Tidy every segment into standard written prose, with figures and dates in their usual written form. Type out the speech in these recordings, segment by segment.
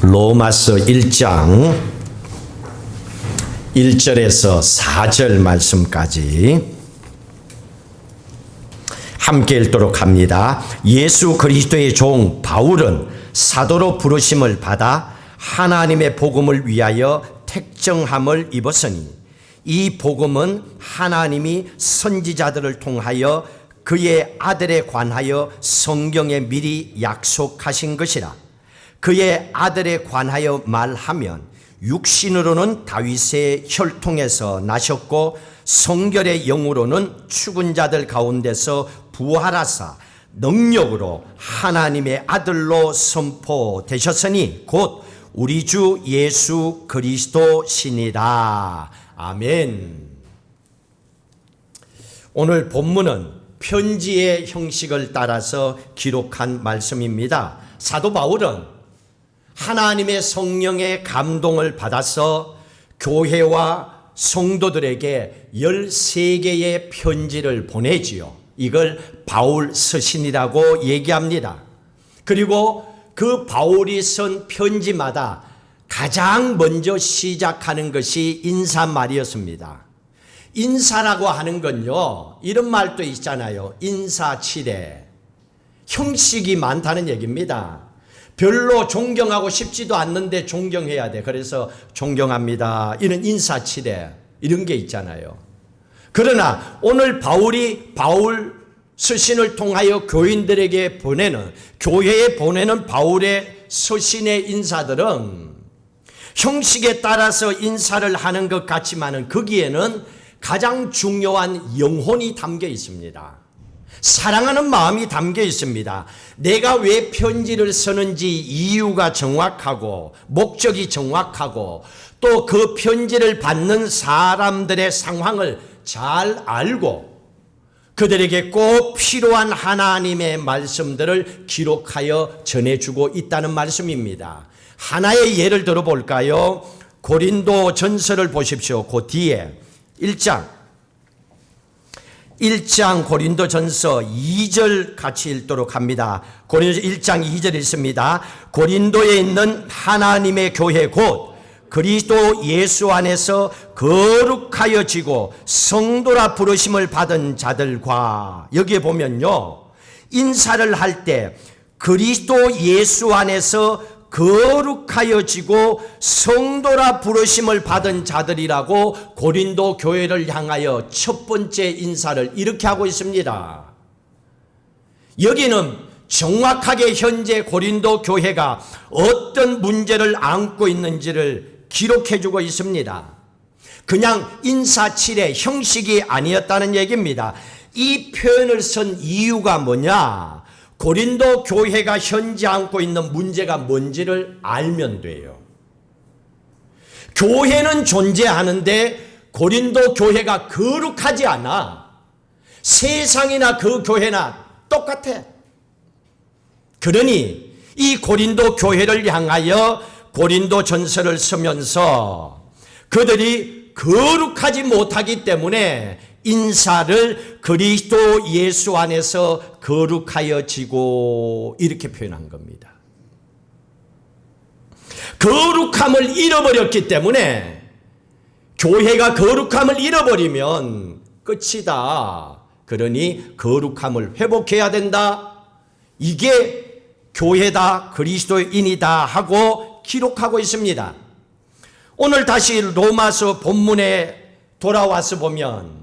로마서 1장 1절에서 4절 말씀까지 함께 읽도록 합니다. 예수 그리스도의 종 바울은 사도로 부르심을 받아 하나님의 복음을 위하여 택정함을 입었으니 이 복음은 하나님이 선지자들을 통하여 그의 아들에 관하여 성경에 미리 약속하신 것이라. 그의 아들에 관하여 말하면 육신으로는 다윗의 혈통에서 나셨고 성결의 영으로는 죽은 자들 가운데서 부활하사 능력으로 하나님의 아들로 선포되셨으니 곧 우리 주 예수 그리스도시니라. 아멘. 오늘 본문은 편지의 형식을 따라서 기록한 말씀입니다. 사도 바울은 하나님의 성령의 감동을 받아서 교회와 성도들에게 13개의 편지를 보내지요. 이걸 바울 서신이라고 얘기합니다. 그리고 그 바울이 쓴 편지마다 가장 먼저 시작하는 것이 인사말이었습니다. 인사라고 하는 건요, 이런 말도 있잖아요. 인사치레. 형식이 많다는 얘기입니다. 별로 존경하고 싶지도 않는데 존경해야 돼. 그래서 존경합니다. 이런 인사치레 이런 게 있잖아요. 그러나 오늘 바울이 바울 서신을 통하여 교인들에게 보내는, 교회에 보내는 바울의 서신의 인사들은 형식에 따라서 인사를 하는 것 같지만은 거기에는 가장 중요한 영혼이 담겨 있습니다. 사랑하는 마음이 담겨 있습니다. 내가 왜 편지를 쓰는지 이유가 정확하고 목적이 정확하고 또 그 편지를 받는 사람들의 상황을 잘 알고 그들에게 꼭 필요한 하나님의 말씀들을 기록하여 전해주고 있다는 말씀입니다. 하나의 예를 들어볼까요? 고린도 전서를 보십시오. 그 뒤에 1장 고린도 전서 2절 같이 읽도록 합니다. 고린도 1장 2절 읽습니다. 고린도에 있는 하나님의 교회 곧 그리스도 예수 안에서 거룩하여지고 성도라 부르심을 받은 자들과, 여기에 보면요, 인사를 할 때 그리스도 예수 안에서 거룩하여지고 성도라 부르심을 받은 자들이라고 고린도 교회를 향하여 첫 번째 인사를 이렇게 하고 있습니다. 여기는 정확하게 현재 고린도 교회가 어떤 문제를 안고 있는지를 기록해주고 있습니다. 그냥 인사치레 형식이 아니었다는 얘기입니다. 이 표현을 쓴 이유가 뭐냐? 고린도 교회가 현재 안고 있는 문제가 뭔지를 알면 돼요. 교회는 존재하는데 고린도 교회가 거룩하지 않아. 세상이나 그 교회나 똑같아. 그러니 이 고린도 교회를 향하여 고린도 전서를 쓰면서 그들이 거룩하지 못하기 때문에 인사를 그리스도 예수 안에서 거룩하여지고 이렇게 표현한 겁니다. 거룩함을 잃어버렸기 때문에 교회가 거룩함을 잃어버리면 끝이다. 그러니 거룩함을 회복해야 된다. 이게 교회다, 그리스도인이다 하고 기록하고 있습니다. 오늘 다시 로마서 본문에 돌아와서 보면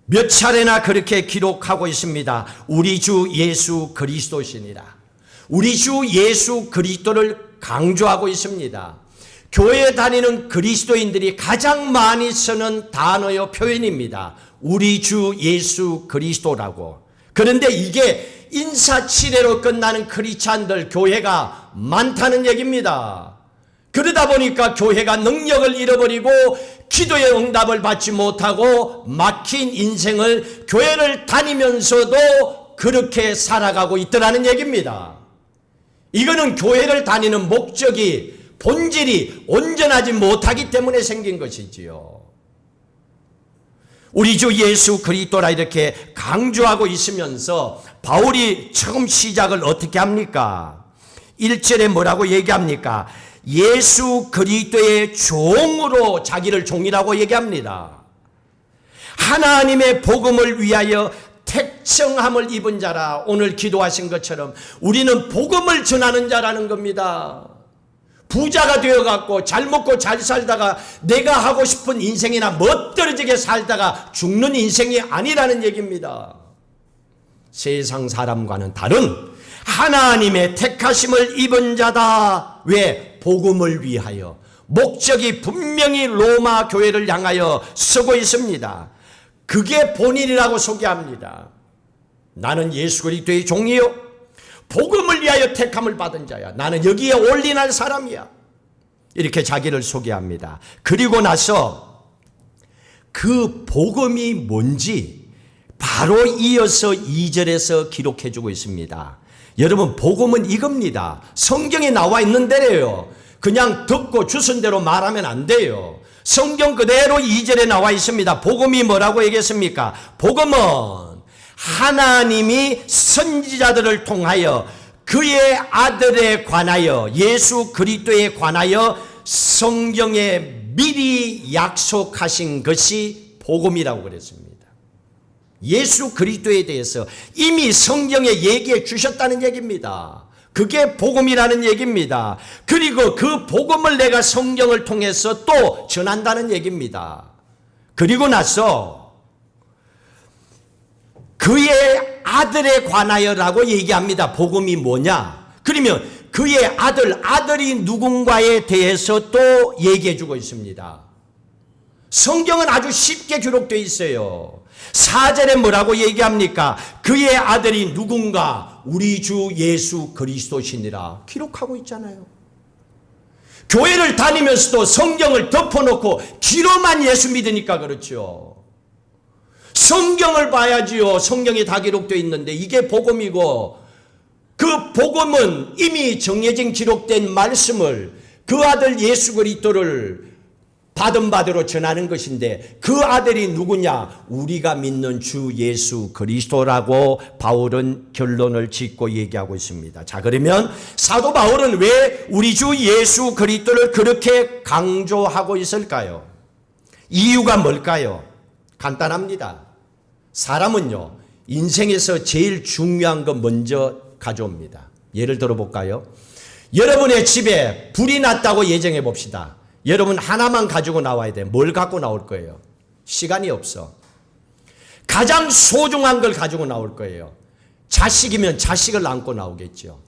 몇 차례나 그렇게 기록하고 있습니다. 우리 주 예수 그리스도시니라. 우리 주 예수 그리스도를 강조하고 있습니다. 교회에 다니는 그리스도인들이 가장 많이 쓰는 단어요 표현입니다. 우리 주 예수 그리스도라고. 그런데 이게 인사치레로 끝나는 크리스찬들 교회가 많다는 얘기입니다. 그러다 보니까 교회가 능력을 잃어버리고 기도의 응답을 받지 못하고 막힌 인생을 교회를 다니면서도 그렇게 살아가고 있더라는 얘기입니다. 이거는 교회를 다니는 목적이, 본질이 온전하지 못하기 때문에 생긴 것이지요. 우리 주 예수 그리스도라 이렇게 강조하고 있으면서 바울이 처음 시작을 어떻게 합니까? 1절에 뭐라고 얘기합니까? 예수 그리스도의 종으로 자기를 종이라고 얘기합니다. 하나님의 복음을 위하여 택정함을 입은 자라. 오늘 기도하신 것처럼 우리는 복음을 전하는 자라는 겁니다. 부자가 되어갖고 잘 먹고 잘 살다가 내가 하고 싶은 인생이나 멋들어지게 살다가 죽는 인생이 아니라는 얘기입니다. 세상 사람과는 다른 하나님의 택하심을 입은 자다. 왜? 복음을 위하여. 목적이 분명히 로마 교회를 향하여 서고 있습니다. 그게 본인이라고 소개합니다. 나는 예수 그리스도의 종이요 복음을 위하여 택함을 받은 자야. 나는 여기에 올인할 사람이야. 이렇게 자기를 소개합니다. 그리고 나서 그 복음이 뭔지 바로 이어서 2절에서 기록해 주고 있습니다. 여러분, 복음은 이겁니다. 성경에 나와 있는 대로요. 그냥 듣고 주선 대로 말하면 안 돼요. 성경 그대로 2절에 나와 있습니다. 복음이 뭐라고 얘기했습니까? 복음은 하나님이 선지자들을 통하여 그의 아들에 관하여, 예수 그리스도에 관하여 성경에 미리 약속하신 것이 복음이라고 그랬습니다. 예수 그리스도에 대해서 이미 성경에 얘기해 주셨다는 얘기입니다. 그게 복음이라는 얘기입니다. 그리고 그 복음을 내가 성경을 통해서 또 전한다는 얘기입니다. 그리고 나서 그의 아들에 관하여라고 얘기합니다. 복음이 뭐냐? 그러면 그의 아들이 누군가에 대해서 또 얘기해 주고 있습니다. 성경은 아주 쉽게 기록되어 있어요. 4절에 뭐라고 얘기합니까? 그의 아들이 누군가? 우리 주 예수 그리스도시니라 기록하고 있잖아요. 교회를 다니면서도 성경을 덮어놓고 귀로만 예수 믿으니까 그렇죠. 성경을 봐야지요. 성경에 다 기록되어 있는데 이게 복음이고, 그 복음은 이미 정해진 기록된 말씀을 그 아들 예수 그리스도를 받은 바대로 전하는 것인데, 그 아들이 누구냐? 우리가 믿는 주 예수 그리스도라고 바울은 결론을 짓고 얘기하고 있습니다. 자, 그러면 사도 바울은 왜 우리 주 예수 그리스도를 그렇게 강조하고 있을까요? 이유가 뭘까요? 간단합니다. 사람은요, 인생에서 제일 중요한 거 먼저 가져옵니다. 예를 들어 볼까요? 여러분의 집에 불이 났다고 예정해 봅시다. 여러분 하나만 가지고 나와야 돼. 뭘 갖고 나올 거예요? 시간이 없어. 가장 소중한 걸 가지고 나올 거예요. 자식이면 자식을 안고 나오겠죠.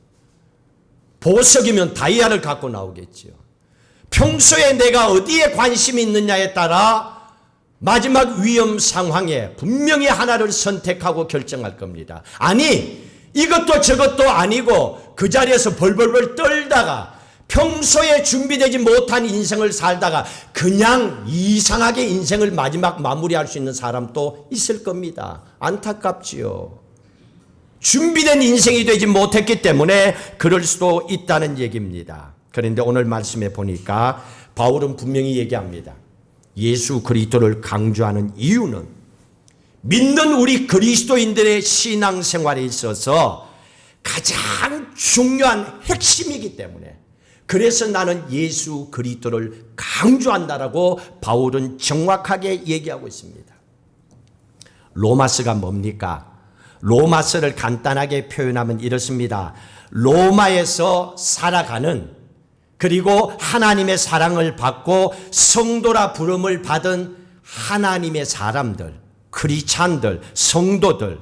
보석이면 다이아를 갖고 나오겠죠. 평소에 내가 어디에 관심이 있느냐에 따라 마지막 위험 상황에 분명히 하나를 선택하고 결정할 겁니다. 아니, 이것도 저것도 아니고 그 자리에서 벌벌벌 떨다가 평소에 준비되지 못한 인생을 살다가 그냥 이상하게 인생을 마지막 마무리할 수 있는 사람도 있을 겁니다. 안타깝지요. 준비된 인생이 되지 못했기 때문에 그럴 수도 있다는 얘기입니다. 그런데 오늘 말씀에 보니까 바울은 분명히 얘기합니다. 예수 그리스도를 강조하는 이유는 믿는 우리 그리스도인들의 신앙생활에 있어서 가장 중요한 핵심이기 때문에, 그래서 나는 예수 그리스도를 강조한다라고 바울은 정확하게 얘기하고 있습니다. 로마서가 뭡니까? 로마서를 간단하게 표현하면 이렇습니다. 로마에서 살아가는, 그리고 하나님의 사랑을 받고 성도라 부름을 받은 하나님의 사람들, 크리스찬들, 성도들,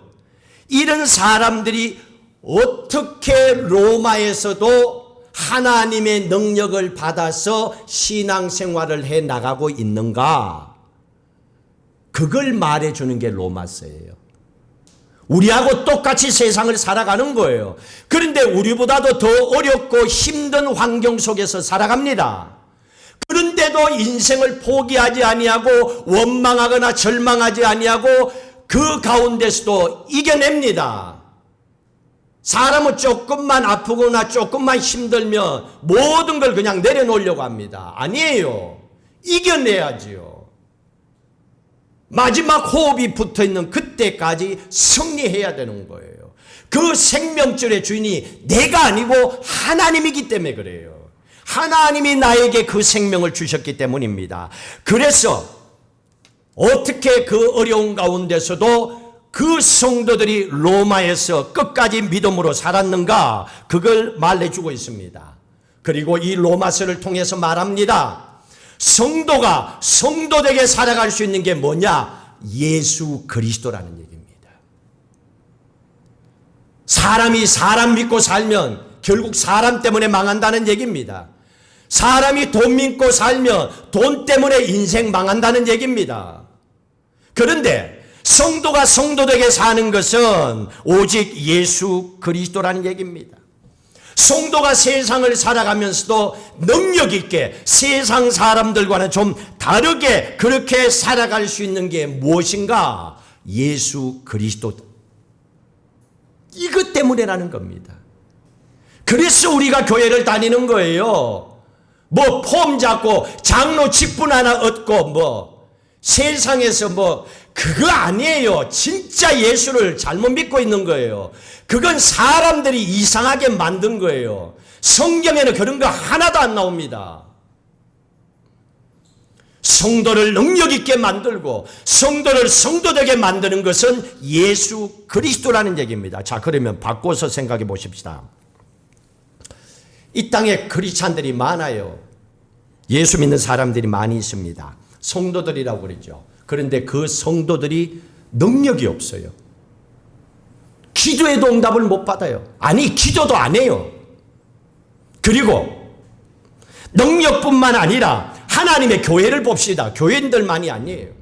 이런 사람들이 어떻게 로마에서도 하나님의 능력을 받아서 신앙생활을 해 나가고 있는가? 그걸 말해주는 게 로마서예요. 우리하고 똑같이 세상을 살아가는 거예요. 그런데 우리보다도 더 어렵고 힘든 환경 속에서 살아갑니다. 그런데도 인생을 포기하지 아니하고 원망하거나 절망하지 아니하고 그 가운데서도 이겨냅니다. 사람은 조금만 아프거나 조금만 힘들면 모든 걸 그냥 내려놓으려고 합니다. 아니에요. 이겨내야지요. 마지막 호흡이 붙어있는 그때까지 승리해야 되는 거예요. 그 생명줄의 주인이 내가 아니고 하나님이기 때문에 그래요. 하나님이 나에게 그 생명을 주셨기 때문입니다. 그래서 어떻게 그 어려운 가운데서도 그 성도들이 로마에서 끝까지 믿음으로 살았는가, 그걸 말해주고 있습니다. 그리고 이 로마서를 통해서 말합니다. 성도가 성도되게 살아갈 수 있는 게 뭐냐? 예수 그리스도라는 얘기입니다. 사람이 사람 믿고 살면 결국 사람 때문에 망한다는 얘기입니다. 사람이 돈 믿고 살면 돈 때문에 인생 망한다는 얘기입니다. 그런데 성도가 성도되게 사는 것은 오직 예수 그리스도라는 얘기입니다. 성도가 세상을 살아가면서도 능력 있게 세상 사람들과는 좀 다르게 그렇게 살아갈 수 있는 게 무엇인가? 예수 그리스도. 이것 때문에라는 겁니다. 그래서 우리가 교회를 다니는 거예요. 뭐 폼 잡고 장로 직분 하나 얻고 뭐 세상에서 뭐 그거 아니에요. 진짜 예수를 잘못 믿고 있는 거예요. 그건 사람들이 이상하게 만든 거예요. 성경에는 그런 거 하나도 안 나옵니다. 성도를 능력 있게 만들고 성도를 성도되게 만드는 것은 예수 그리스도라는 얘기입니다. 자, 그러면 바꿔서 생각해 보십시다. 이 땅에 크리스찬들이 많아요. 예수 믿는 사람들이 많이 있습니다. 성도들이라고 그러죠. 그런데 그 성도들이 능력이 없어요. 기도에도 응답을 못 받아요. 아니, 기도도 안 해요. 그리고 능력뿐만 아니라 하나님의 교회를 봅시다. 교인들만이 아니에요.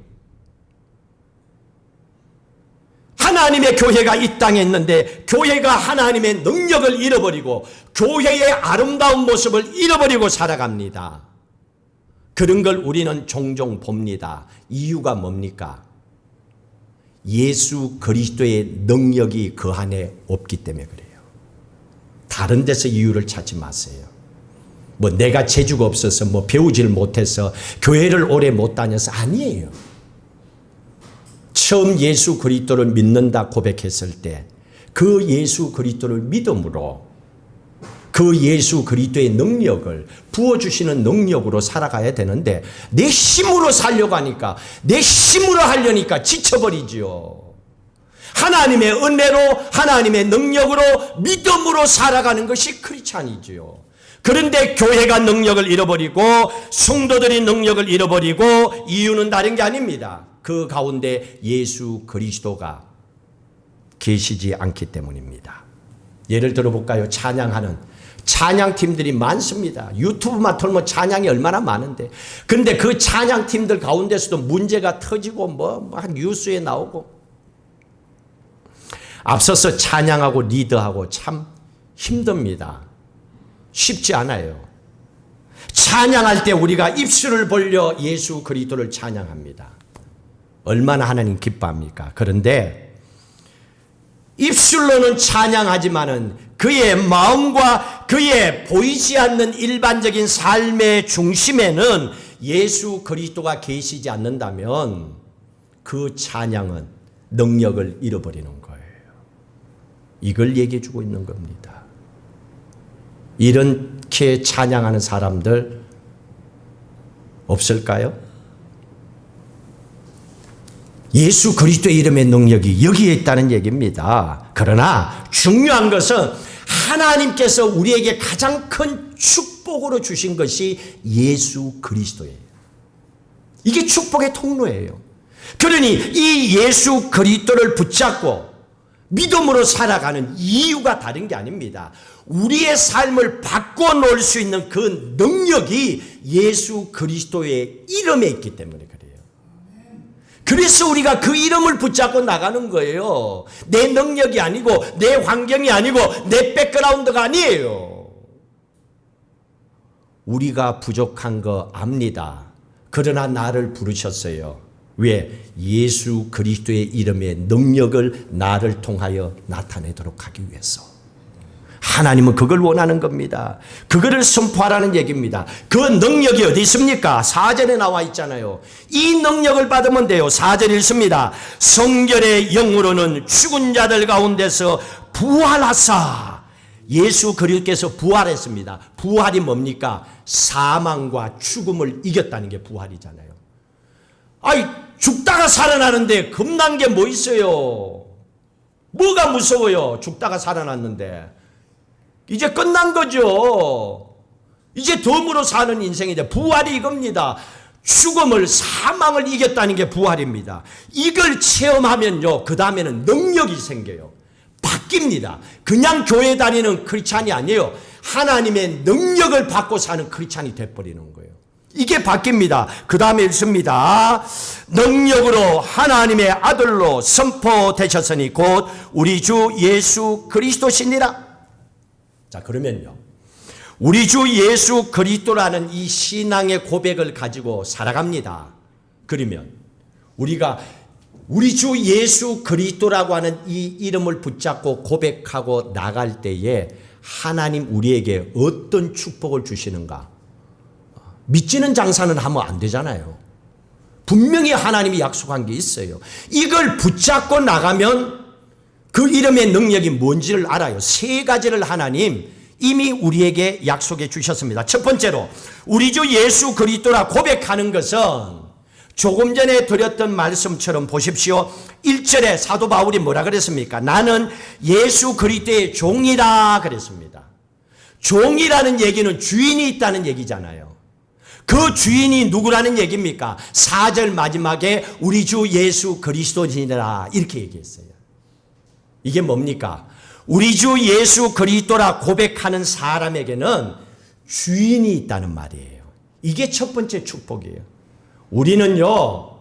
하나님의 교회가 이 땅에 있는데 교회가 하나님의 능력을 잃어버리고 교회의 아름다운 모습을 잃어버리고 살아갑니다. 그런 걸 우리는 종종 봅니다. 이유가 뭡니까? 예수 그리스도의 능력이 그 안에 없기 때문에 그래요. 다른 데서 이유를 찾지 마세요. 뭐 내가 재주가 없어서 뭐 배우지를 못해서 교회를 오래 못 다녀서 아니에요. 처음 예수 그리스도를 믿는다 고백했을 때 그 예수 그리스도를 믿음으로 그 예수 그리스도의 능력을 부어주시는 능력으로 살아가야 되는데 내 힘으로 살려고 하니까 내 힘으로 하려니까 지쳐버리지요. 하나님의 은혜로 하나님의 능력으로 믿음으로 살아가는 것이 크리스찬이지요. 그런데 교회가 능력을 잃어버리고 성도들이 능력을 잃어버리고 이유는 다른 게 아닙니다. 그 가운데 예수 그리스도가 계시지 않기 때문입니다. 예를 들어볼까요? 찬양하는 찬양팀들이 많습니다. 유튜브만 틀면 찬양이 얼마나 많은데. 근데 그 찬양팀들 가운데서도 문제가 터지고 막 뉴스에 나오고. 앞서서 찬양하고 리더하고 참 힘듭니다. 쉽지 않아요. 찬양할 때 우리가 입술을 벌려 예수 그리스도를 찬양합니다. 얼마나 하나님 기뻐합니까? 그런데 입술로는 찬양하지만은 그의 마음과 그의 보이지 않는 일반적인 삶의 중심에는 예수 그리스도가 계시지 않는다면 그 찬양은 능력을 잃어버리는 거예요. 이걸 얘기해 주고 있는 겁니다. 이렇게 찬양하는 사람들 없을까요? 예수 그리스도의 이름의 능력이 여기에 있다는 얘기입니다. 그러나 중요한 것은 하나님께서 우리에게 가장 큰 축복으로 주신 것이 예수 그리스도예요. 이게 축복의 통로예요. 그러니 이 예수 그리스도를 붙잡고 믿음으로 살아가는 이유가 다른 게 아닙니다. 우리의 삶을 바꿔놓을 수 있는 그 능력이 예수 그리스도의 이름에 있기 때문에 그래요. 그래서 우리가 그 이름을 붙잡고 나가는 거예요. 내 능력이 아니고 내 환경이 아니고 내 백그라운드가 아니에요. 우리가 부족한 거 압니다. 그러나 나를 부르셨어요. 왜? 예수 그리스도의 이름의 능력을 나를 통하여 나타내도록 하기 위해서. 하나님은 그걸 원하는 겁니다. 그거를 선포하라는 얘기입니다. 그 능력이 어디 있습니까? 4절에 나와 있잖아요. 이 능력을 받으면 돼요. 4절 읽습니다. 성결의 영으로는 죽은 자들 가운데서 부활하사. 예수 그리스도께서 부활했습니다. 부활이 뭡니까? 사망과 죽음을 이겼다는 게 부활이잖아요. 아이, 죽다가 살아나는데 겁난 게 뭐 있어요? 뭐가 무서워요? 죽다가 살아났는데. 이제 끝난 거죠. 이제 덤으로 사는 인생인데 부활이 이겁니다. 죽음을, 사망을 이겼다는 게 부활입니다. 이걸 체험하면요, 그 다음에는 능력이 생겨요. 바뀝니다. 그냥 교회 다니는 크리스찬이 아니에요. 하나님의 능력을 받고 사는 크리스찬이 돼버리는 거예요. 이게 바뀝니다. 그 다음에 읽습니다. 능력으로 하나님의 아들로 선포되셨으니 곧 우리 주 예수 그리스도시니라. 자, 그러면요, 우리 주 예수 그리스도라는 이 신앙의 고백을 가지고 살아갑니다. 그러면 우리가 우리 주 예수 그리스도라고 하는 이 이름을 붙잡고 고백하고 나갈 때에 하나님 우리에게 어떤 축복을 주시는가? 믿지는 장사는 하면 안 되잖아요. 분명히 하나님이 약속한 게 있어요. 이걸 붙잡고 나가면 그 이름의 능력이 뭔지를 알아요. 세 가지를 하나님 이미 우리에게 약속해 주셨습니다. 첫 번째로 우리 주 예수 그리스도라 고백하는 것은 조금 전에 드렸던 말씀처럼 보십시오. 1절에 사도 바울이 뭐라 그랬습니까? 나는 예수 그리스도의 종이라 그랬습니다. 종이라는 얘기는 주인이 있다는 얘기잖아요. 그 주인이 누구라는 얘기입니까? 4절 마지막에 우리 주 예수 그리스도니라 이렇게 얘기했어요. 이게 뭡니까? 우리 주 예수 그리스도라 고백하는 사람에게는 주인이 있다는 말이에요. 이게 첫 번째 축복이에요. 우리는요,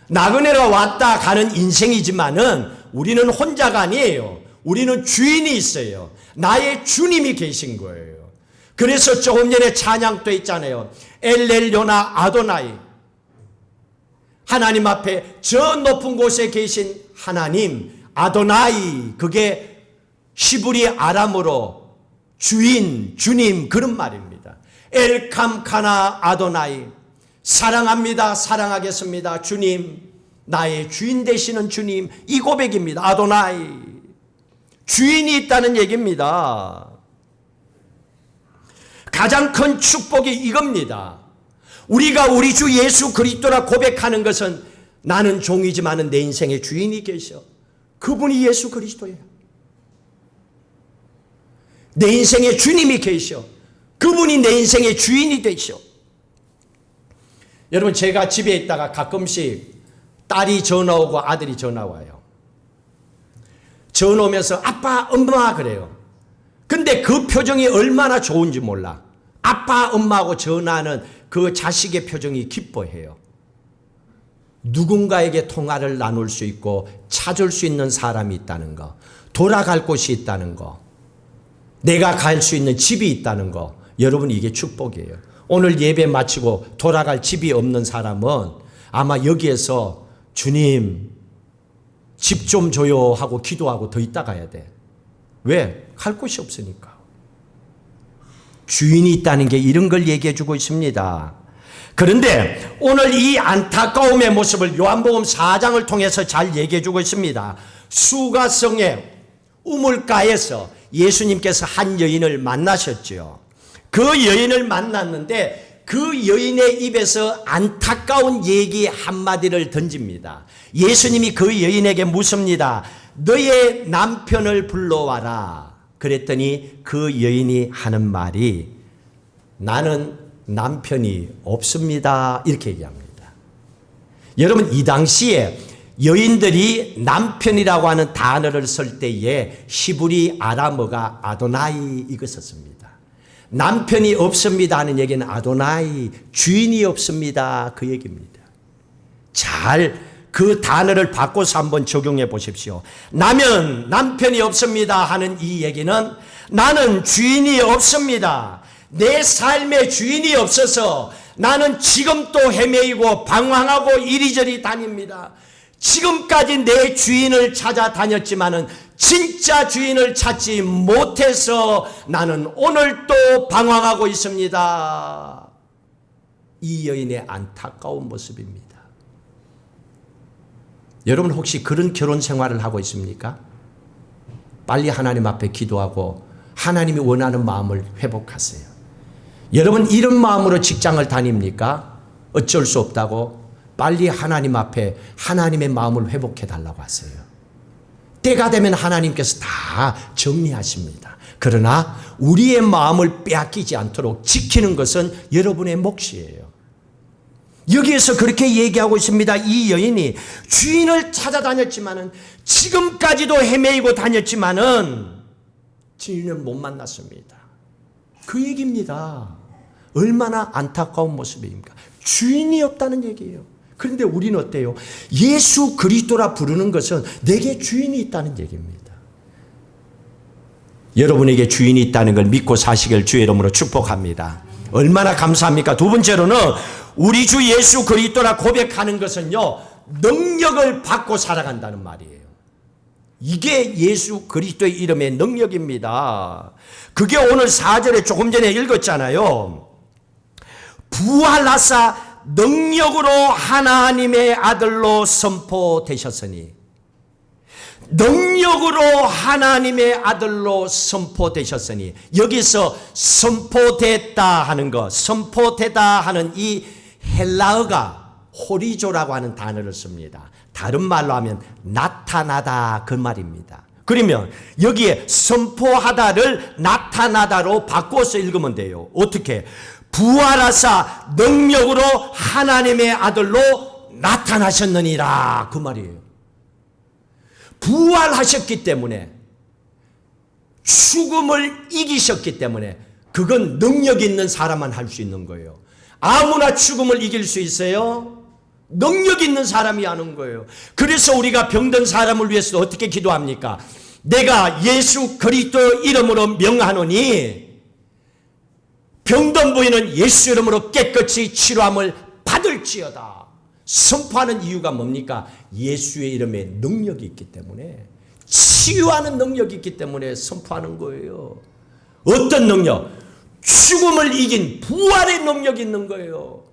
나그네로 왔다 가는 인생이지만은 우리는 혼자가 아니에요. 우리는 주인이 있어요. 나의 주님이 계신 거예요. 그래서 조금 전에 찬양도 있잖아요. 엘렐요나 아도나이. 하나님 앞에 저 높은 곳에 계신 하나님 아도나이, 그게 시브리 아람어로 주인, 주님 그런 말입니다. 엘캄카나 아도나이, 사랑합니다, 사랑하겠습니다, 주님, 나의 주인 되시는 주님, 이 고백입니다. 아도나이, 주인이 있다는 얘기입니다. 가장 큰 축복이 이겁니다. 우리가 우리 주 예수 그리스도라 고백하는 것은 나는 종이지만 내 인생의 주인이 계셔. 그분이 예수 그리스도예요. 내 인생의 주님이 계셔. 그분이 내 인생의 주인이 되셔. 여러분, 제가 집에 있다가 가끔씩 딸이 전화 오고 아들이 전화 와요. 전화 오면서 아빠, 엄마 그래요. 근데 그 표정이 얼마나 좋은지 몰라. 아빠, 엄마하고 전화하는 그 자식의 표정이 기뻐해요. 누군가에게 통화를 나눌 수 있고 찾을 수 있는 사람이 있다는 거, 돌아갈 곳이 있다는 거, 내가 갈 수 있는 집이 있다는 거, 여러분 이게 축복이에요. 오늘 예배 마치고 돌아갈 집이 없는 사람은 아마 여기에서 주님 집 좀 줘요 하고 기도하고 더 있다 가야 돼. 왜? 갈 곳이 없으니까. 주인이 있다는 게 이런 걸 얘기해 주고 있습니다. 그런데 오늘 이 안타까움의 모습을 요한복음 4장을 통해서 잘 얘기해 주고 있습니다. 수가성의 우물가에서 예수님께서 한 여인을 만나셨죠. 그 여인을 만났는데 그 여인의 입에서 안타까운 얘기 한마디를 던집니다. 예수님이 그 여인에게 묻습니다. 너의 남편을 불러와라. 그랬더니 그 여인이 하는 말이 나는 남편이 없습니다. 이렇게 얘기합니다. 여러분, 이 당시에 여인들이 남편이라고 하는 단어를 쓸 때에 히브리 아람어가 아도나이 이거 썼습니다. 남편이 없습니다 하는 얘기는 아도나이, 주인이 없습니다 그 얘기입니다. 잘 그 단어를 바꿔서 한번 적용해 보십시오. 나면 남편이 없습니다 하는 이 얘기는 나는 주인이 없습니다. 내 삶의 주인이 없어서 나는 지금 또 헤매이고 방황하고 이리저리 다닙니다. 지금까지 내 주인을 찾아다녔지만은 진짜 주인을 찾지 못해서 나는 오늘 또 방황하고 있습니다. 이 여인의 안타까운 모습입니다. 여러분 혹시 그런 결혼 생활을 하고 있습니까? 빨리 하나님 앞에 기도하고 하나님이 원하는 마음을 회복하세요. 여러분 이런 마음으로 직장을 다닙니까? 어쩔 수 없다고 빨리 하나님 앞에 하나님의 마음을 회복해 달라고 하세요. 때가 되면 하나님께서 다 정리하십니다. 그러나 우리의 마음을 빼앗기지 않도록 지키는 것은 여러분의 몫이에요. 여기에서 그렇게 얘기하고 있습니다. 이 여인이 주인을 찾아다녔지만은 지금까지도 헤매이고 다녔지만은 주인을 못 만났습니다. 그 얘기입니다. 얼마나 안타까운 모습입니까? 주인이 없다는 얘기예요. 그런데 우리는 어때요? 예수 그리스도라 부르는 것은 내게 주인이 있다는 얘기입니다. 여러분에게 주인이 있다는 걸 믿고 사시길 주의 이름으로 축복합니다. 얼마나 감사합니까? 두 번째로는 우리 주 예수 그리스도라 고백하는 것은요, 능력을 받고 살아간다는 말이에요. 이게 예수 그리스도의 이름의 능력입니다. 그게 오늘 4절에 조금 전에 읽었잖아요. 부활하사 능력으로 하나님의 아들로 선포되셨으니, 능력으로 하나님의 아들로 선포되셨으니, 여기서 선포됐다 하는 것, 선포되다 하는 이 헬라어가 호리조라고 하는 단어를 씁니다. 다른 말로 하면 나타나다 그 말입니다. 그러면 여기에 선포하다를 나타나다로 바꿔서 읽으면 돼요. 어떻게? 부활하사 능력으로 하나님의 아들로 나타나셨느니라 그 말이에요. 부활하셨기 때문에, 죽음을 이기셨기 때문에 그건 능력 있는 사람만 할 수 있는 거예요. 아무나 죽음을 이길 수 있어요? 능력 있는 사람이 하는 거예요. 그래서 우리가 병든 사람을 위해서 어떻게 기도합니까? 내가 예수 그리스도 이름으로 명하노니 병든 부위는 예수 이름으로 깨끗이 치료함을 받을지어다. 선포하는 이유가 뭡니까? 예수의 이름에 능력이 있기 때문에, 치유하는 능력이 있기 때문에 선포하는 거예요. 어떤 능력? 죽음을 이긴 부활의 능력이 있는 거예요.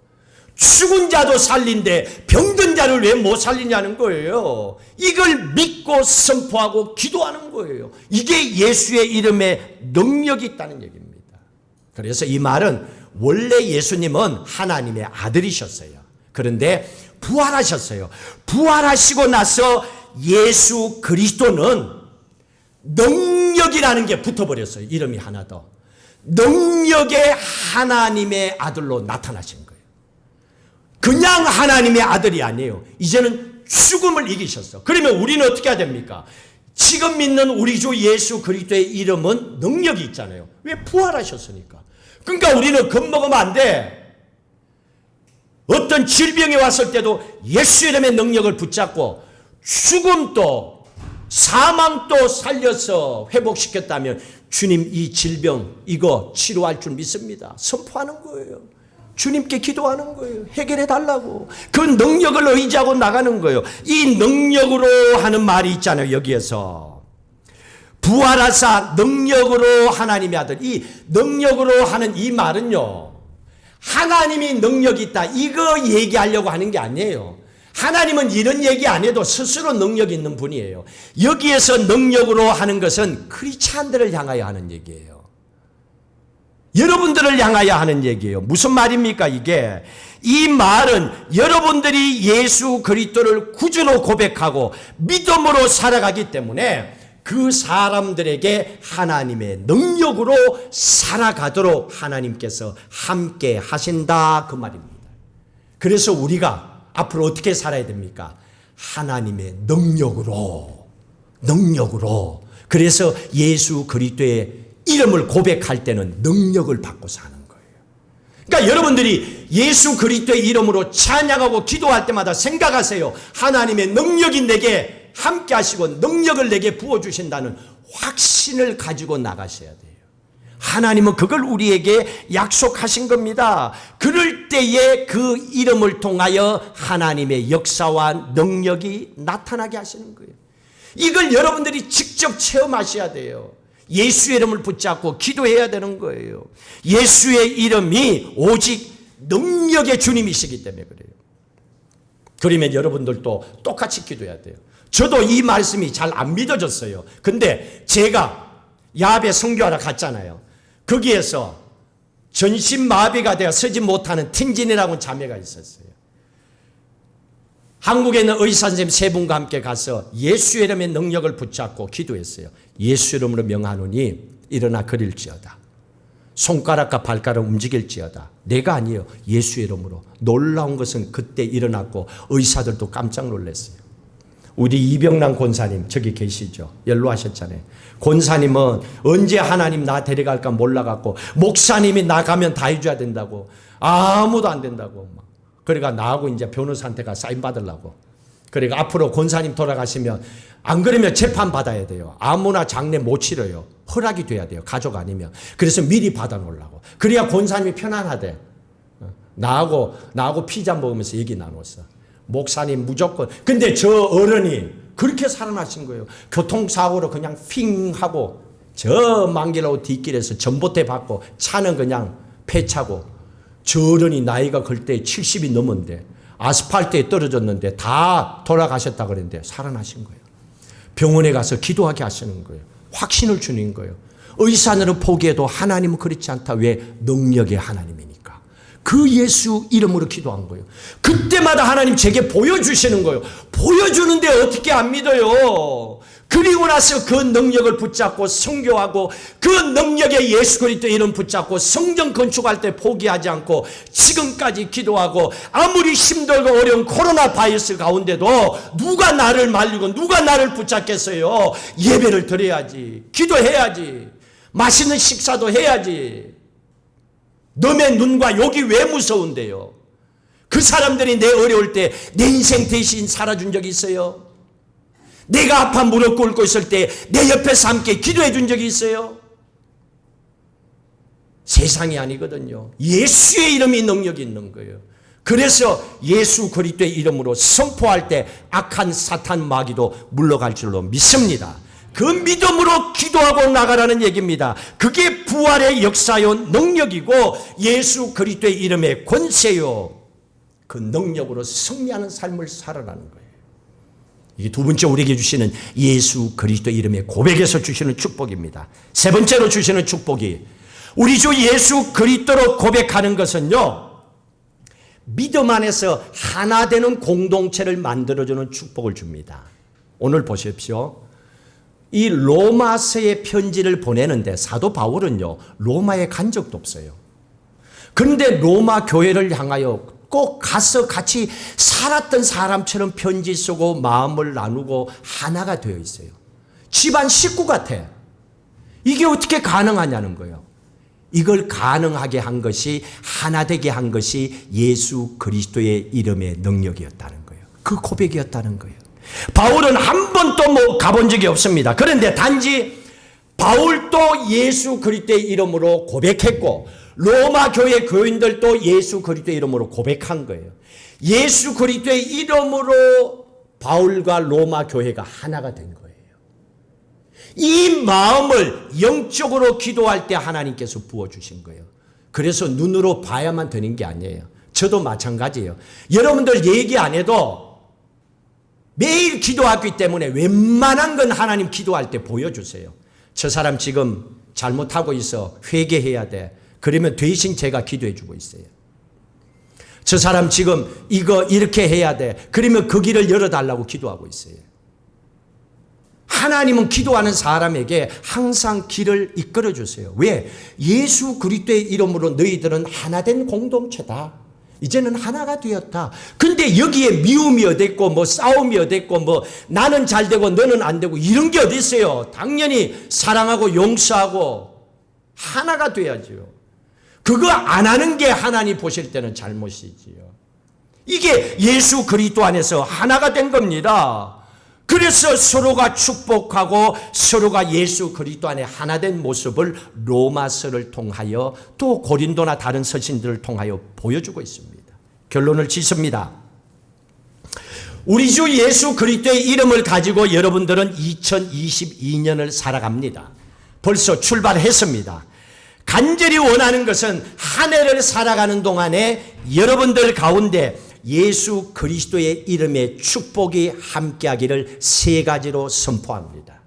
죽은 자도 살린데 병든 자를 왜 못 살리냐는 거예요. 이걸 믿고 선포하고 기도하는 거예요. 이게 예수의 이름에 능력이 있다는 얘기입니다. 그래서 이 말은 원래 예수님은 하나님의 아들이셨어요. 그런데 부활하셨어요. 부활하시고 나서 예수 그리스도는 능력이라는 게 붙어버렸어요. 이름이 하나 더. 능력의 하나님의 아들로 나타나신 거예요. 그냥 하나님의 아들이 아니에요. 이제는 죽음을 이기셨어. 그러면 우리는 어떻게 해야 됩니까? 지금 믿는 우리 주 예수 그리스도의 이름은 능력이 있잖아요. 왜? 부활하셨으니까. 그러니까 우리는 겁먹으면 안 돼. 어떤 질병이 왔을 때도 예수 이름의 능력을 붙잡고, 죽음도 사망도 살려서 회복시켰다면 주님 이 질병 이거 치료할 줄 믿습니다. 선포하는 거예요. 주님께 기도하는 거예요. 해결해 달라고. 그 능력을 의지하고 나가는 거예요. 이 능력으로 하는 말이 있잖아요. 여기에서 부활하사 능력으로 하나님의 아들, 이 능력으로 하는 이 말은요, 하나님이 능력이 있다 이거 얘기하려고 하는 게 아니에요. 하나님은 이런 얘기 안 해도 스스로 능력이 있는 분이에요. 여기에서 능력으로 하는 것은 크리스찬들을 향하여 하는 얘기예요. 여러분들을 향하여 하는 얘기예요. 무슨 말입니까 이게? 이 말은 여러분들이 예수 그리스도를 구주로 고백하고 믿음으로 살아가기 때문에 그 사람들에게 하나님의 능력으로 살아가도록 하나님께서 함께 하신다 그 말입니다. 그래서 우리가 앞으로 어떻게 살아야 됩니까? 하나님의 능력으로. 그래서 예수 그리스도의 이름을 고백할 때는 능력을 받고 사는 거예요. 그러니까 여러분들이 예수 그리스도의 이름으로 찬양하고 기도할 때마다 생각하세요. 하나님의 능력이 내게 함께 하시고 능력을 내게 부어주신다는 확신을 가지고 나가셔야 돼요. 하나님은 그걸 우리에게 약속하신 겁니다. 그럴 때에 그 이름을 통하여 하나님의 역사와 능력이 나타나게 하시는 거예요. 이걸 여러분들이 직접 체험하셔야 돼요. 예수의 이름을 붙잡고 기도해야 되는 거예요. 예수의 이름이 오직 능력의 주님이시기 때문에 그래요. 그러면 여러분들도 똑같이 기도해야 돼요. 저도 이 말씀이 잘 안 믿어졌어요. 근데 제가 야베 선교하러 갔잖아요. 거기에서 전신마비가 되어 서지 못하는 틴진이라고 자매가 있었어요. 한국에 있는 의사 선생님 세 분과 함께 가서 예수의 이름의 능력을 붙잡고 기도했어요. 예수 이름으로 명하노니 일어나 걸을지어다. 손가락과 발가락 움직일지어다. 내가 아니에요. 예수의 이름으로. 놀라운 것은 그때 일어났고 의사들도 깜짝 놀랐어요. 우리 이병란 권사님 저기 계시죠. 연로하셨잖아요. 권사님은 언제 하나님 나 데려갈까 몰라갖고 목사님이 나가면 다 해줘야 된다고 아무도 안 된다고 막. 그러니까 나하고 이제 변호사한테 가 사인 받으려고. 그러니까 앞으로 권사님 돌아가시면 안 그러면 재판 받아야 돼요. 아무나 장례 못 치러요. 허락이 돼야 돼요. 가족 아니면. 그래서 미리 받아 놓으려고. 그래야 권사님이 편안하대. 나하고 피자 먹으면서 얘기 나눴어. 목사님 무조건. 근데 저 어른이 그렇게 살아나신 거예요. 교통사고로 그냥 핑 하고 저 만길하고 뒷길에서 전봇대 받고 차는 그냥 폐차고 저 어른이 나이가 그때 70이 넘었는데 아스팔트에 떨어졌는데 다 돌아가셨다 그랬는데 살아나신 거예요. 병원에 가서 기도하게 하시는 거예요. 확신을 주는 거예요. 의사들은 포기해도 하나님은 그렇지 않다. 왜? 능력의 하나님이니까. 그 예수 이름으로 기도한 거예요. 그때마다 하나님 제게 보여주시는 거예요. 보여주는데 어떻게 안 믿어요? 그리고 나서 그 능력을 붙잡고 선교하고 그 능력의 예수 그리스도 이름 붙잡고 성전 건축할 때 포기하지 않고 지금까지 기도하고 아무리 힘들고 어려운 코로나 바이러스 가운데도 누가 나를 말리고 누가 나를 붙잡겠어요? 예배를 드려야지. 기도해야지. 맛있는 식사도 해야지. 너의 눈과 욕이 왜 무서운데요? 그 사람들이 내 어려울 때 내 인생 대신 살아준 적이 있어요? 내가 아파 무릎 꿇고 있을 때 내 옆에서 함께 기도해 준 적이 있어요? 세상이 아니거든요. 예수의 이름이 능력이 있는 거예요. 그래서 예수 그리스도의 이름으로 선포할 때 악한 사탄 마귀도 물러갈 줄로 믿습니다. 그 믿음으로 기도하고 나가라는 얘기입니다. 그게 부활의 역사요 능력이고 예수 그리스도의 이름의 권세요. 그 능력으로 승리하는 삶을 살아가는 거예요. 이게 두 번째 우리에게 주시는 예수 그리스도 이름의 고백에서 주시는 축복입니다. 세 번째로 주시는 축복이 우리 주 예수 그리스도로 고백하는 것은요. 믿음 안에서 하나 되는 공동체를 만들어주는 축복을 줍니다. 오늘 보십시오. 이 로마서의 편지를 보내는데 사도 바울은요. 로마에 간 적도 없어요. 그런데 로마 교회를 향하여 꼭 가서 같이 살았던 사람처럼 편지 쓰고 마음을 나누고 하나가 되어 있어요. 집안 식구 같아. 이게 어떻게 가능하냐는 거예요. 이걸 가능하게 한 것이 하나 되게 한 것이 예수 그리스도의 이름의 능력이었다는 거예요. 그 고백이었다는 거예요. 바울은 한 번도 가본 적이 없습니다. 그런데 단지 바울도 예수 그리스도의 이름으로 고백했고 로마 교회 교인들도 예수 그리스도의 이름으로 고백한 거예요. 예수 그리스도의 이름으로 바울과 로마 교회가 하나가 된 거예요. 이 마음을 영적으로 기도할 때 하나님께서 부어주신 거예요. 그래서 눈으로 봐야만 되는 게 아니에요. 저도 마찬가지예요. 여러분들 얘기 안 해도 매일 기도하기 때문에 웬만한 건 하나님 기도할 때 보여주세요. 저 사람 지금 잘못하고 있어. 회개해야 돼. 그러면 대신 제가 기도해 주고 있어요. 저 사람 지금 이거 이렇게 해야 돼. 그러면 그 길을 열어달라고 기도하고 있어요. 하나님은 기도하는 사람에게 항상 길을 이끌어 주세요. 왜? 예수 그리스도의 이름으로 너희들은 하나된 공동체다. 이제는 하나가 되었다. 근데 여기에 미움이 어딨고 뭐 싸움이 어딨고 뭐 나는 잘 되고 너는 안 되고 이런 게 어디 있어요? 당연히 사랑하고 용서하고 하나가 돼야죠. 그거 안 하는 게 하나님 보실 때는 잘못이지요. 이게 예수 그리스도 안에서 하나가 된 겁니다. 그래서 서로가 축복하고 서로가 예수 그리스도 안에 하나 된 모습을 로마서를 통하여 또 고린도나 다른 서신들을 통하여 보여주고 있습니다. 결론을 짓습니다. 우리 주 예수 그리스도의 이름을 가지고 여러분들은 2022년을 살아갑니다. 벌써 출발했습니다. 간절히 원하는 것은 한 해를 살아가는 동안에 여러분들 가운데 예수 그리스도의 이름의 축복이 함께하기를 세 가지로 선포합니다.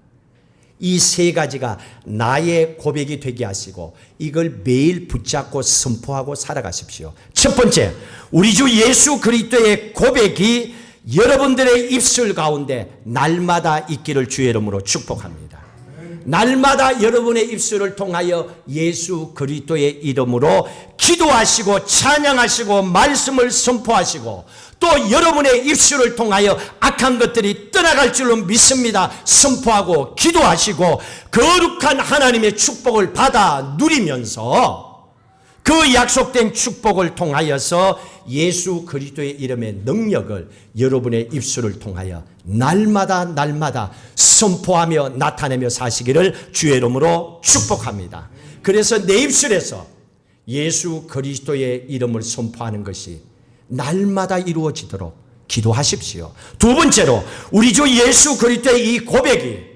이 세 가지가 나의 고백이 되게 하시고 이걸 매일 붙잡고 선포하고 살아가십시오. 첫 번째, 우리 주 예수 그리스도의 고백이 여러분들의 입술 가운데 날마다 있기를 주의 이름으로 축복합니다. 날마다 여러분의 입술을 통하여 예수 그리스도의 이름으로 기도하시고 찬양하시고 말씀을 선포하시고 또 여러분의 입술을 통하여 악한 것들이 떠나갈 줄로 믿습니다. 선포하고 기도하시고 거룩한 하나님의 축복을 받아 누리면서 그 약속된 축복을 통하여서 예수 그리스도의 이름의 능력을 여러분의 입술을 통하여 날마다 선포하며 나타내며 사시기를 주의 이름으로 축복합니다. 그래서 내 입술에서 예수 그리스도의 이름을 선포하는 것이 날마다 이루어지도록 기도하십시오. 두 번째로 우리 주 예수 그리스도의 이 고백이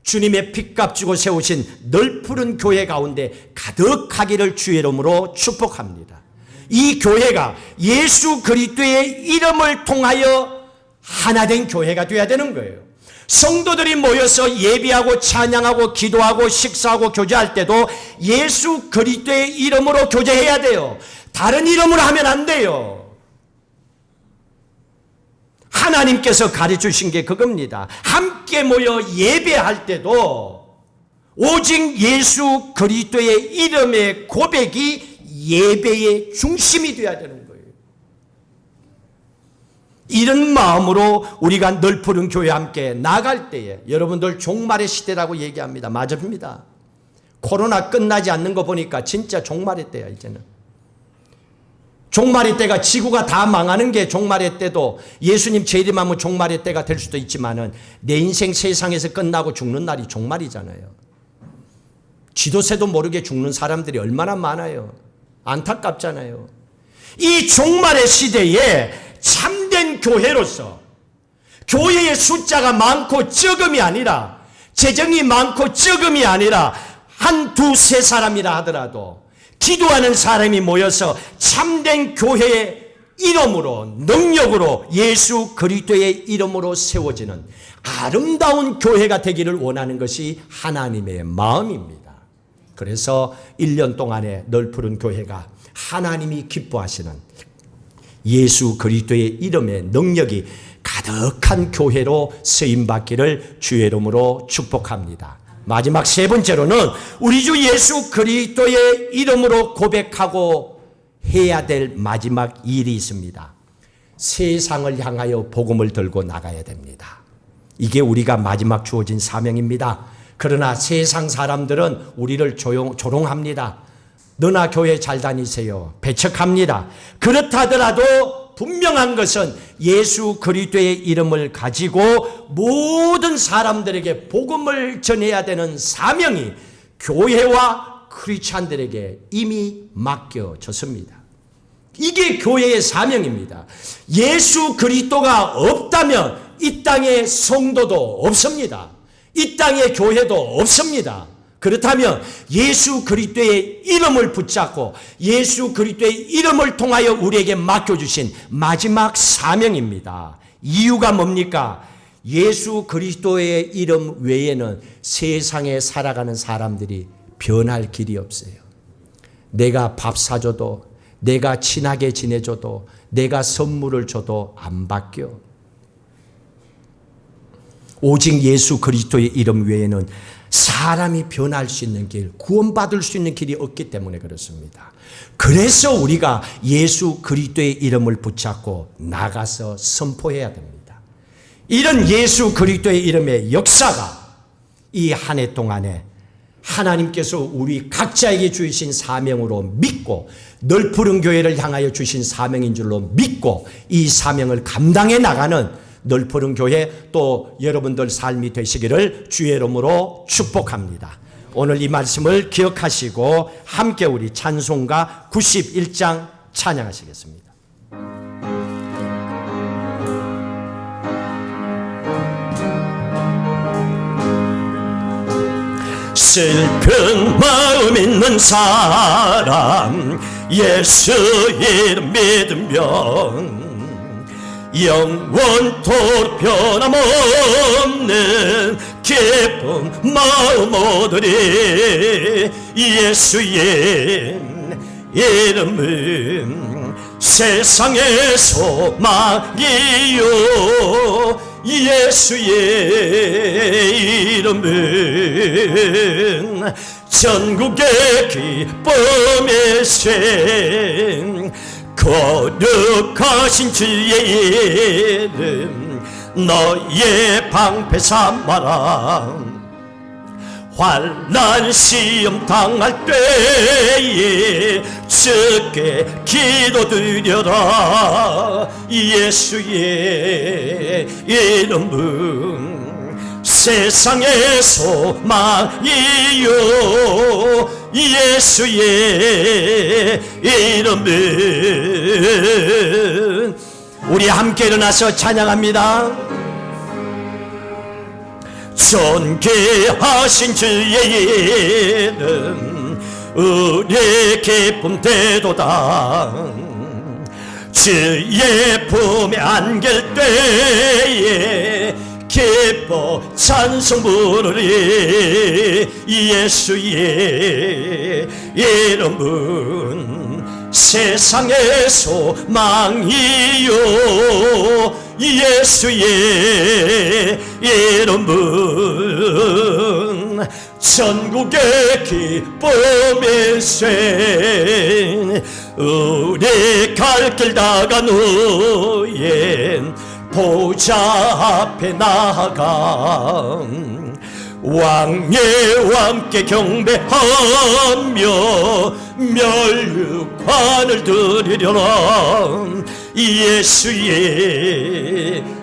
주님의 핏값 주고 세우신 널푸른 교회 가운데 가득하기를 주의 이름으로 축복합니다. 이 교회가 예수 그리스도의 이름을 통하여 하나된 교회가 되어야 되는 거예요. 성도들이 모여서 예배하고 찬양하고 기도하고 식사하고 교제할 때도 예수 그리스도의 이름으로 교제해야 돼요. 다른 이름으로 하면 안 돼요. 하나님께서 가르치신 게 그겁니다. 함께 모여 예배할 때도 오직 예수 그리스도의 이름의 고백이 예배의 중심이 되어야 되는 거예요. 이런 마음으로 우리가 널푸른 교회 함께 나갈 때에 여러분들 종말의 시대라고 얘기합니다. 맞습니다. 코로나 끝나지 않는 거 보니까 진짜 종말의 때야 이제는. 종말의 때가 지구가 다 망하는 게 종말의 때도 예수님 재림하면 종말의 때가 될 수도 있지만은 내 인생 세상에서 끝나고 죽는 날이 종말이잖아요. 지도새도 모르게 죽는 사람들이 얼마나 많아요. 안타깝잖아요. 이 종말의 시대에 참된 교회로서 교회의 숫자가 많고 적음이 아니라 재정이 많고 적음이 아니라 한 두세 사람이라 하더라도 기도하는 사람이 모여서 참된 교회의 이름으로 능력으로 예수 그리스도의 이름으로 세워지는 아름다운 교회가 되기를 원하는 것이 하나님의 마음입니다. 그래서 1년 동안에 널푸른 교회가 하나님이 기뻐하시는 예수 그리스도의 이름의 능력이 가득한 교회로 쓰임받기를 주의 이름으로 축복합니다. 마지막 세 번째로는 우리 주 예수 그리스도의 이름으로 고백하고 해야 될 마지막 일이 있습니다. 세상을 향하여 복음을 들고 나가야 됩니다. 이게 우리가 마지막 주어진 사명입니다. 그러나 세상 사람들은 우리를 조롱합니다. 너나 교회 잘 다니세요. 배척합니다. 그렇다 하더라도 분명한 것은 예수 그리스도의 이름을 가지고 모든 사람들에게 복음을 전해야 되는 사명이 교회와 크리스찬들에게 이미 맡겨졌습니다. 이게 교회의 사명입니다. 예수 그리스도가 없다면 이 땅에 성도도 없습니다. 이 땅에 교회도 없습니다. 그렇다면 예수 그리스도의 이름을 붙잡고 예수 그리스도의 이름을 통하여 우리에게 맡겨주신 마지막 사명입니다. 이유가 뭡니까? 예수 그리스도의 이름 외에는 세상에 살아가는 사람들이 변할 길이 없어요. 내가 밥 사줘도 내가 친하게 지내줘도 내가 선물을 줘도 안 바뀌어. 오직 예수 그리스도의 이름 외에는 사람이 변할 수 있는 길, 구원받을 수 있는 길이 없기 때문에 그렇습니다. 그래서 우리가 예수 그리스도의 이름을 붙잡고 나가서 선포해야 됩니다. 이런 예수 그리스도의 이름의 역사가 이 한 해 동안에 하나님께서 우리 각자에게 주신 사명으로 믿고 널푸른 교회를 향하여 주신 사명인 줄로 믿고 이 사명을 감당해 나가는 널푸른 교회 또 여러분들 삶이 되시기를 주의 이름으로 축복합니다. 오늘 이 말씀을 기억하시고 함께 우리 찬송가 91장 찬양하시겠습니다. 슬픈 마음 있는 사람 예수 이름 믿으면 영원토록 변함없는 기쁨 마음 얻으리. 예수의 이름은 세상의 소망이요 예수의 이름은 전국의 기쁨의 샘. 거룩하신 주의 이름 너의 방패 삼아라. 환난 시험 당할 때에 주께 기도드려라. 예수의 이름은 세상의 소망이요 예수의 이름은. 우리 함께 일어나서 찬양합니다. 존귀하신 주의 이름 우리의 기쁨 되도다. 주의 품에 안길 때에 기뻐 찬송 부르리. 예수의 이름은 세상의 소망이요 예수의 이름은 전국의 기쁨의 샘. 우리 갈 길 다간 후에 보좌 앞에 나아가 왕의 왕께 경배하며 멸류관을 드리려라. 예수의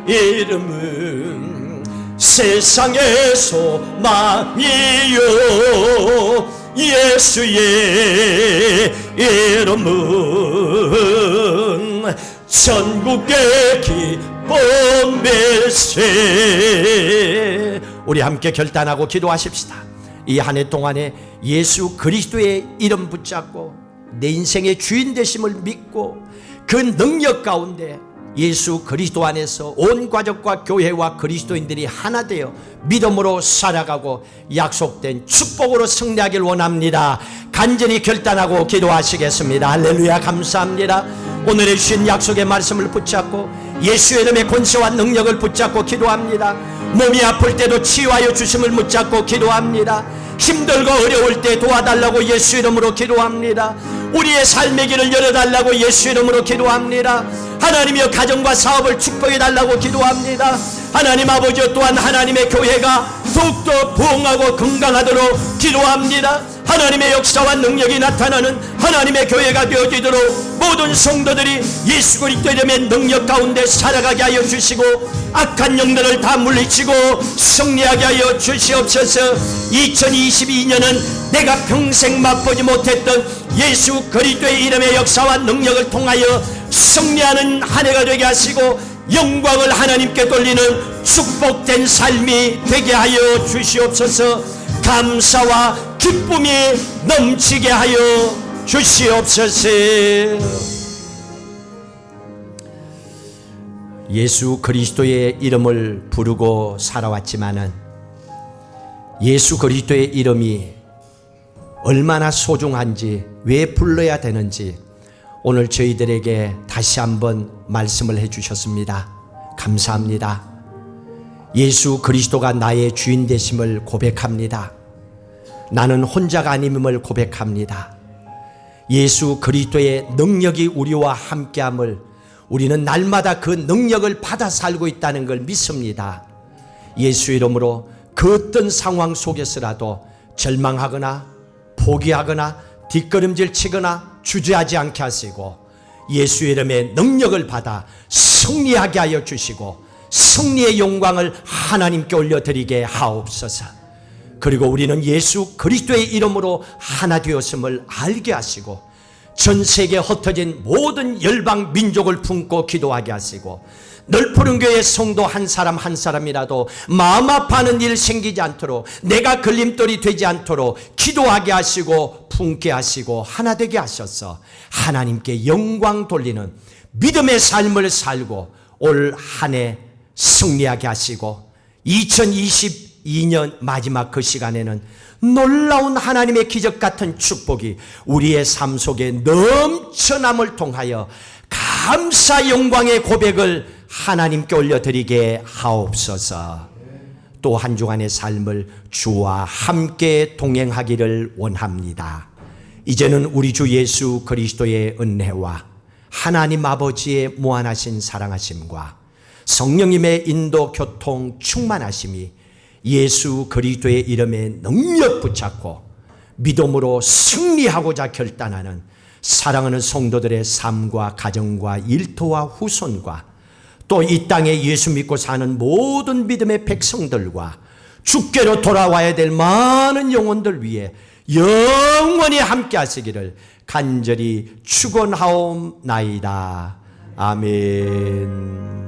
이름은 세상의 소망이요 예수의 이름은 전국의 기쁨의 새. 우리 함께 결단하고 기도하십시다. 이 한 해 동안에 예수 그리스도의 이름 붙잡고 내 인생의 주인 되심을 믿고 그 능력 가운데 예수 그리스도 안에서 온 가족과 교회와 그리스도인들이 하나 되어 믿음으로 살아가고 약속된 축복으로 승리하길 원합니다. 간절히 결단하고 기도하시겠습니다. 할렐루야. 감사합니다. 오늘의 주신 약속의 말씀을 붙잡고 예수의 이름의 권세와 능력을 붙잡고 기도합니다. 몸이 아플 때도 치유하여 주심을 붙잡고 기도합니다. 힘들고 어려울 때 도와달라고 예수 이름으로 기도합니다. 우리의 삶의 길을 열어달라고 예수 이름으로 기도합니다. 하나님이여 가정과 사업을 축복해달라고 기도합니다. 하나님 아버지 또한 하나님의 교회가 더욱더 부흥하고 건강하도록 기도합니다. 하나님의 역사와 능력이 나타나는 하나님의 교회가 되어지도록 모든 성도들이 예수 그리스도 이름의 능력 가운데 살아가게 하여 주시고 악한 영들을 다 물리치고 승리하게 하여 주시옵소서. 2022년은 내가 평생 맛보지 못했던 예수 그리스도의 이름의 역사와 능력을 통하여 승리하는 한 해가 되게 하시고 영광을 하나님께 돌리는 축복된 삶이 되게 하여 주시옵소서. 감사와 기쁨이 넘치게 하여 주시옵소서. 예수 그리스도의 이름을 부르고 살아왔지만은 예수 그리스도의 이름이 얼마나 소중한지, 왜 불러야 되는지 오늘 저희들에게 다시 한번 말씀을 해주셨습니다. 감사합니다. 예수 그리스도가 나의 주인 되심을 고백합니다. 나는 혼자가 아님을 고백합니다. 예수 그리스도의 능력이 우리와 함께함을, 우리는 날마다 그 능력을 받아 살고 있다는 걸 믿습니다. 예수 이름으로 그 어떤 상황 속에서라도 절망하거나 포기하거나 뒷걸음질 치거나 주저하지 않게 하시고 예수 이름의 능력을 받아 승리하게 하여 주시고 승리의 영광을 하나님께 올려드리게 하옵소서. 그리고 우리는 예수 그리스도의 이름으로 하나 되었음을 알게 하시고 전 세계에 흩어진 모든 열방 민족을 품고 기도하게 하시고 넓푸른 교회 성도 한 사람 한 사람이라도 마음 아파하는 일 생기지 않도록, 내가 걸림돌이 되지 않도록 기도하게 하시고 품게 하시고 하나 되게 하셔서 하나님께 영광 돌리는 믿음의 삶을 살고 올 한 해 승리하게 하시고 2022년 마지막 그 시간에는 놀라운 하나님의 기적 같은 축복이 우리의 삶 속에 넘쳐남을 통하여 감사 영광의 고백을 하나님께 올려드리게 하옵소서. 또 한 주간의 삶을 주와 함께 동행하기를 원합니다. 이제는 우리 주 예수 그리스도의 은혜와 하나님 아버지의 무한하신 사랑하심과 성령님의 인도 교통 충만하심이 예수 그리스도의 이름에 능력 붙잡고 믿음으로 승리하고자 결단하는 사랑하는 성도들의 삶과 가정과 일터와 후손과 또 이 땅에 예수 믿고 사는 모든 믿음의 백성들과 주께로 돌아와야 될 많은 영혼들 위해 영원히 함께 하시기를 간절히 축원하옵나이다. 아멘.